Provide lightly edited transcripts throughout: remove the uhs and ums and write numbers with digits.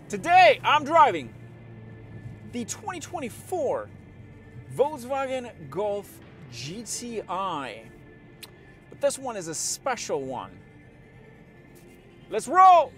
Today I'm driving the 2024 Volkswagen Golf GTI, but this one is a special one. Let's roll!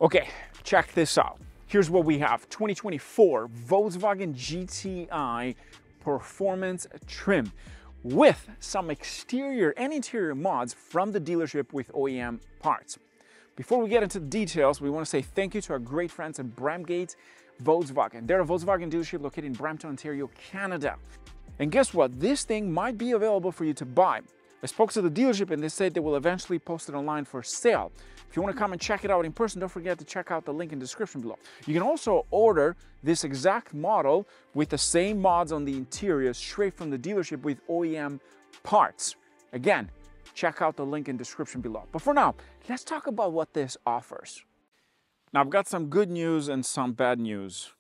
Okay, check this out. Here's what we have. 2024 Volkswagen GTI performance trim with some exterior and interior mods from the dealership with OEM parts. Before we get into the details, we want to say thank you to our great friends at Bramgate Volkswagen. They're a Volkswagen dealership located in Brampton, Ontario, Canada. And guess what? This thing might be available for you to buy. I spoke to the dealership and they said they will eventually post it online for sale. If you want to come and check it out in person, don't forget to check out the link in the description below. You can also order this exact model with the same mods on the interior straight from the dealership with OEM parts. Again, check out the link in the description below. But for now, let's talk about what this offers. Now, I've got some good news and some bad news.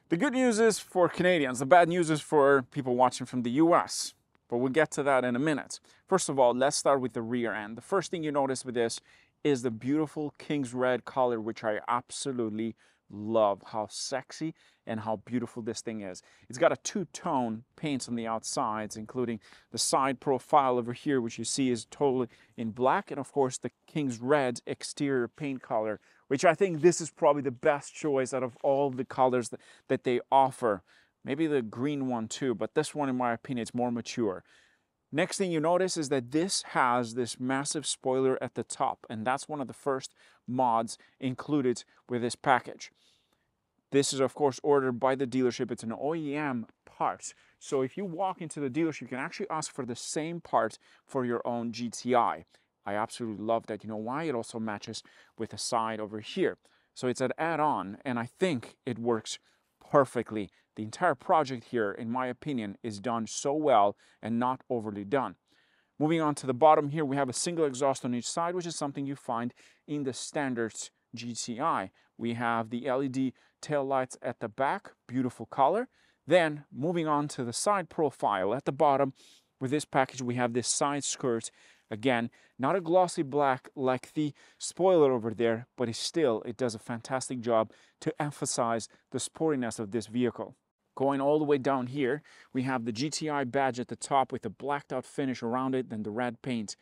The good news is for Canadians. The bad news is for people watching from the US. But we'll get to that in a minute. First of all, let's start with the rear end. The first thing you notice with this is the beautiful King's Red color, which I absolutely love. How sexy and how beautiful this thing is. It's got a two-tone paint on the outsides, including the side profile over here, which you see is totally in black, and of course the King's Red exterior paint color, which I think this is probably the best choice out of all the colors that they offer. Maybe the green one too, but this one, in my opinion, is more mature. Next thing you notice is that this has this massive spoiler at the top, and that's one of the first mods included with this package. This is, of course, ordered by the dealership. It's an OEM part. So if you walk into the dealership, you can actually ask for the same part for your own GTI. I absolutely love that. You know why? It also matches with the side over here. So it's an add-on, and I think it works perfectly. The entire project here, in my opinion, is done so well and not overly done. Moving on to the bottom here, we have a single exhaust on each side, which is something you find in the standard GTI. We have the LED tail lights at the back, beautiful color. Then moving on to the side profile at the bottom, with this package, we have this side skirt. Again, not a glossy black like the spoiler over there, but it does a fantastic job to emphasize the sportiness of this vehicle. Going all the way down here, we have the GTI badge at the top with a blacked out finish around it, then the red paint,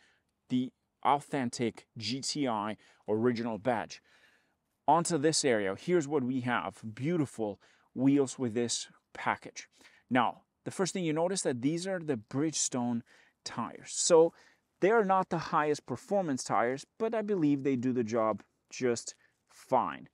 the authentic GTI original badge. Onto this area, here's what we have. Beautiful wheels with this package. Now, the first thing you notice that these are the Bridgestone tires. So they are not the highest performance tires, but I believe they do the job just fine.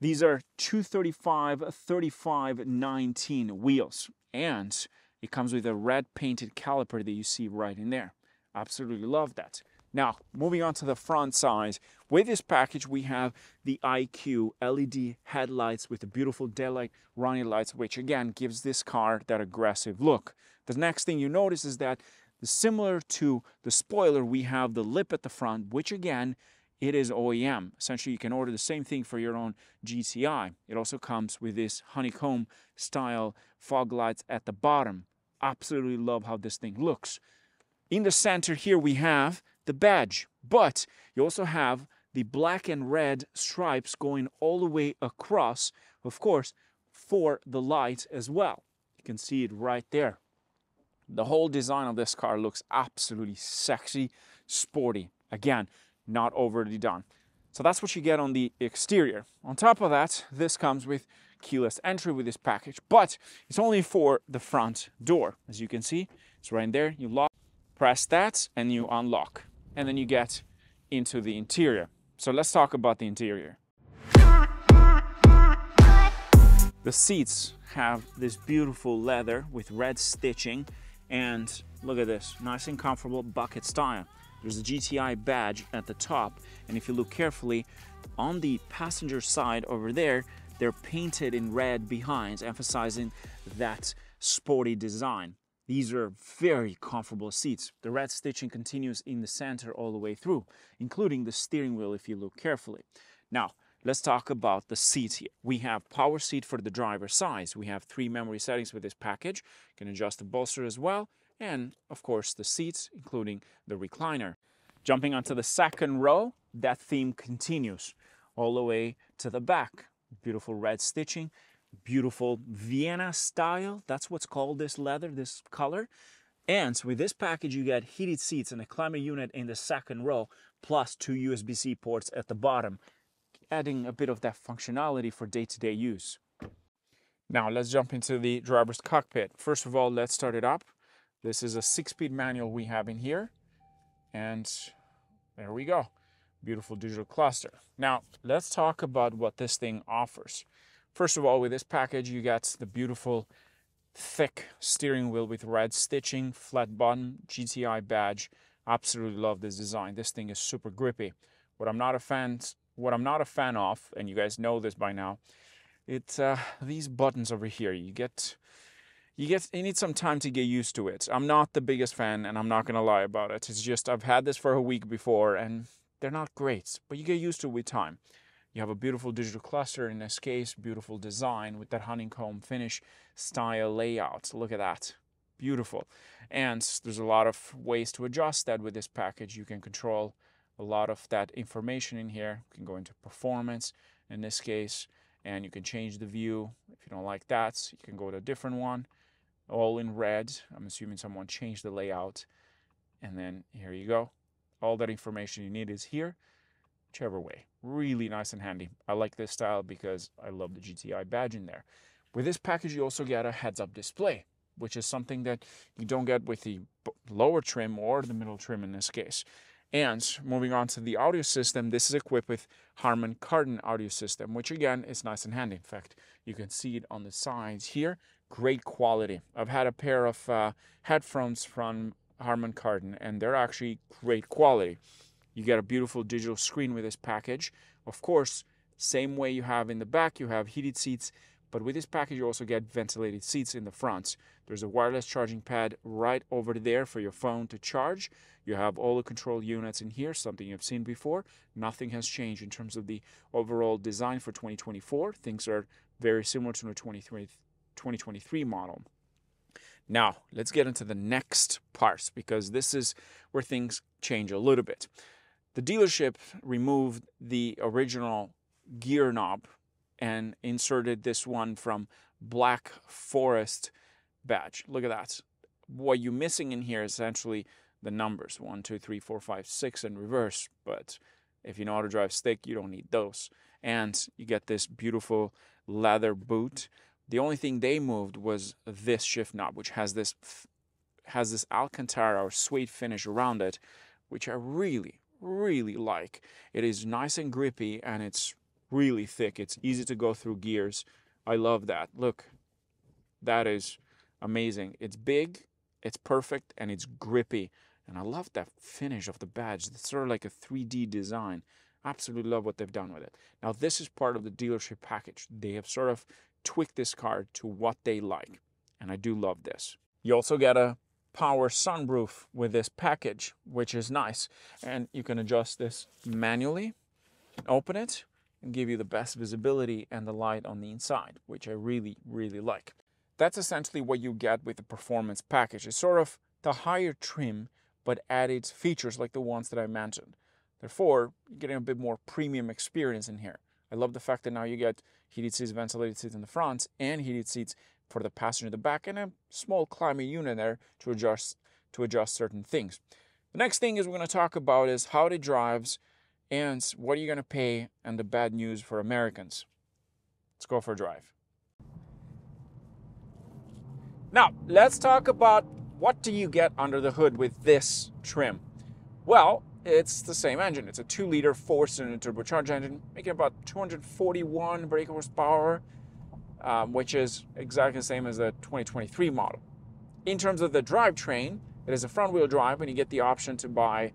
These are 235/35/19 wheels, and it comes with a red painted caliper that you see right in there. Absolutely love that. Now, moving on to the front side, with this package we have the IQ LED headlights with the beautiful daylight running lights, which again gives this car that aggressive look. The next thing you notice is that similar to the spoiler, we have the lip at the front, which again, it is OEM. Essentially, you can order the same thing for your own GTI. It also comes with this honeycomb style fog lights at the bottom. Absolutely love how this thing looks. In the center here, we have the badge, but you also have the black and red stripes going all the way across, of course, for the light as well. You can see it right there. The whole design of this car looks absolutely sexy, sporty. Again, not overly done. So that's what you get on the exterior. On top of that, this comes with keyless entry with this package, but it's only for the front door. As you can see, it's right in there. You lock, press that, and you unlock. And then you get into the interior. So let's talk about the interior. The seats have this beautiful leather with red stitching, and look at this, nice and comfortable bucket style. There's a GTI badge at the top, and if you look carefully, on the passenger side over there, they're painted in red behind, emphasizing that sporty design. These are very comfortable seats. The red stitching continues in the center all the way through, including the steering wheel if you look carefully. Now, let's talk about the seats here. We have power seat for the driver's side. We have 3 memory settings with this package. You can adjust the bolster as well, and of course the seats, including the recliner. Jumping onto the second row, that theme continues all the way to the back. Beautiful red stitching, beautiful Vienna style. That's what's called this leather, this color. And with this package, you get heated seats and a climate unit in the second row, plus 2 USB-C ports at the bottom, adding a bit of that functionality for day-to-day use. Now let's jump into the driver's cockpit. First of all, let's start it up. This is a 6-speed manual we have in here. And there we go. Beautiful digital cluster. Now, let's talk about what this thing offers. First of all, with this package, you get the beautiful, thick steering wheel with red stitching, flat bottom, GTI badge. Absolutely love this design. This thing is super grippy. What I'm not a fan of, and you guys know this by now, it's these buttons over here. You need some time to get used to it. I'm not the biggest fan, and I'm not gonna lie about it. It's just I've had this for a week before, and they're not great, but you get used to it with time. You have a beautiful digital cluster in this case, beautiful design with that honeycomb finish style layout. Look at that, beautiful. And there's a lot of ways to adjust that with this package. You can control a lot of that information in here. You can go into performance in this case, and you can change the view. If you don't like that, you can go to a different one, all in red. I'm assuming someone changed the layout. And then here you go. All that information you need is here, whichever way. Really nice and handy. I like this style because I love the GTI badge in there. With this package, you also get a heads-up display, which is something that you don't get with the lower trim or the middle trim in this case. And moving on to the audio system, this is equipped with Harman Kardon audio system, which again is nice and handy. In fact, you can see it on the sides here. Great quality. I've had a pair of headphones from Harman Kardon, and they're actually great quality. You get a beautiful digital screen with this package. Of course, same way you have in the back, you have heated seats, but with this package you also get ventilated seats in the front. There's a wireless charging pad right over there for your phone to charge. You have all the control units in here, something you've seen before. Nothing has changed in terms of the overall design for 2024. Things are very similar to the 2023 model. Now, let's get into the next parts, because this is where things change a little bit. The dealership removed the original gear knob and inserted this one from Black Forest badge. Look at that. What you're missing in here is essentially the numbers 1, 2, 3, 4, 5, 6 in reverse, but if you know how to drive stick, you don't need those. And you get this beautiful leather boot. The only thing they moved was this shift knob, which has this Alcantara or suede finish around it, which I really, really like. It is nice and grippy, and it's really thick. It's easy to go through gears. I love that. Look, that is amazing. It's big, it's perfect, and it's grippy. And I love that finish of the badge. It's sort of like a 3D design. Absolutely love what they've done with it. Now, this is part of the dealership package. They have sort of tweak this car to what they like, and I do love this. You also get a power sunroof with this package, which is nice, and you can adjust this manually, open it, and give you the best visibility and the light on the inside, which I really, really like. That's essentially what you get with the performance package. It's sort of the higher trim, but added features like the ones that I mentioned. Therefore, you're getting a bit more premium experience in here. I love the fact that now you get heated seats, ventilated seats in the front, and heated seats for the passenger in the back, and a small climate unit there to adjust certain things. The next thing is we're going to talk about is how it drives and what are you going to pay and the bad news for Americans. Let's go for a drive. Now, let's talk about what do you get under the hood with this trim. Well, it's the same engine. It's a 2-liter 4-cylinder turbocharged engine, making about 241 brake horsepower, which is exactly the same as the 2023 model. In terms of the drivetrain, it is a front-wheel drive, and you get the option to buy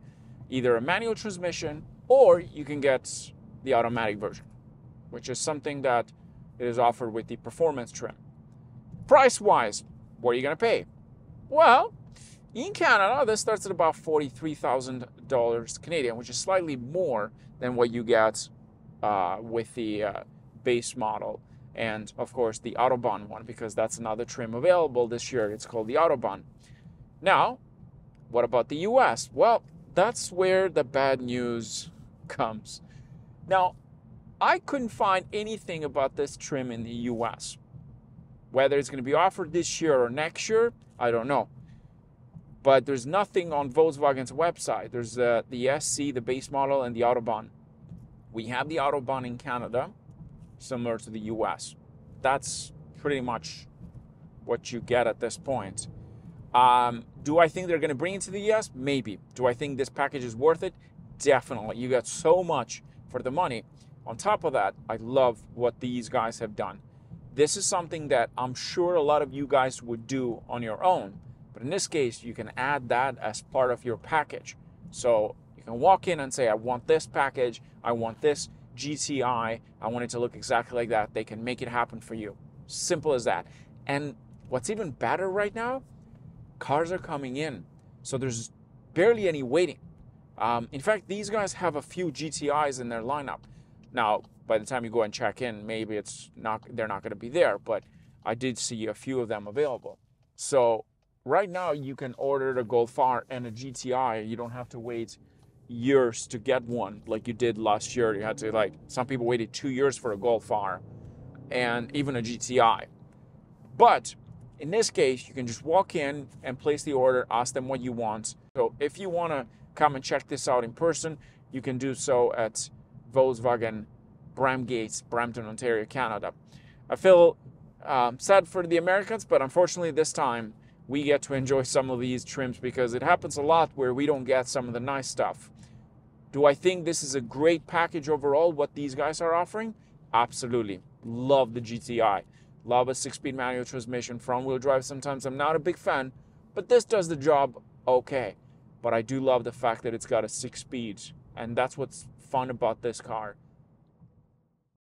either a manual transmission or you can get the automatic version, which is something that is offered with the performance trim. Price-wise, what are you going to pay? Well, in Canada, this starts at about $43,000 Canadian, which is slightly more than what you get with the base model. And of course, the Autobahn one, because that's another trim available this year. It's called the Autobahn. Now, what about the US? Well, that's where the bad news comes. Now, I couldn't find anything about this trim in the US. Whether it's going to be offered this year or next year, I don't know. But there's nothing on Volkswagen's website. There's the SC, the base model, and the Autobahn. We have the Autobahn in Canada, similar to the US. That's pretty much what you get at this point. Do I think they're going to bring it to the US? Maybe. Do I think this package is worth it? Definitely. You got so much for the money. On top of that, I love what these guys have done. This is something that I'm sure a lot of you guys would do on your own. But in this case, you can add that as part of your package. So you can walk in and say, I want this package. I want this GTI. I want it to look exactly like that. They can make it happen for you. Simple as that. And what's even better right now, cars are coming in. So there's barely any waiting. In fact, these guys have a few GTIs in their lineup. Now, by the time you go and check in, maybe they're not going to be there, but I did see a few of them available. So right now you can order the Golf R and a GTI. You don't have to wait years to get one like you did last year. You had to, some people waited 2 years for a Golf R and even a GTI. But in this case, you can just walk in and place the order, ask them what you want. So if you want to come and check this out in person, you can do so at Volkswagen Bramgates, Brampton, Ontario, Canada. I feel sad for the Americans, but unfortunately this time we get to enjoy some of these trims because it happens a lot where we don't get some of the nice stuff. Do I think this is a great package overall, what these guys are offering? Absolutely. Love the GTI. Love a 6-speed manual transmission, front-wheel drive. Sometimes I'm not a big fan, but this does the job okay. But I do love the fact that it's got a 6-speed, and that's what's fun about this car.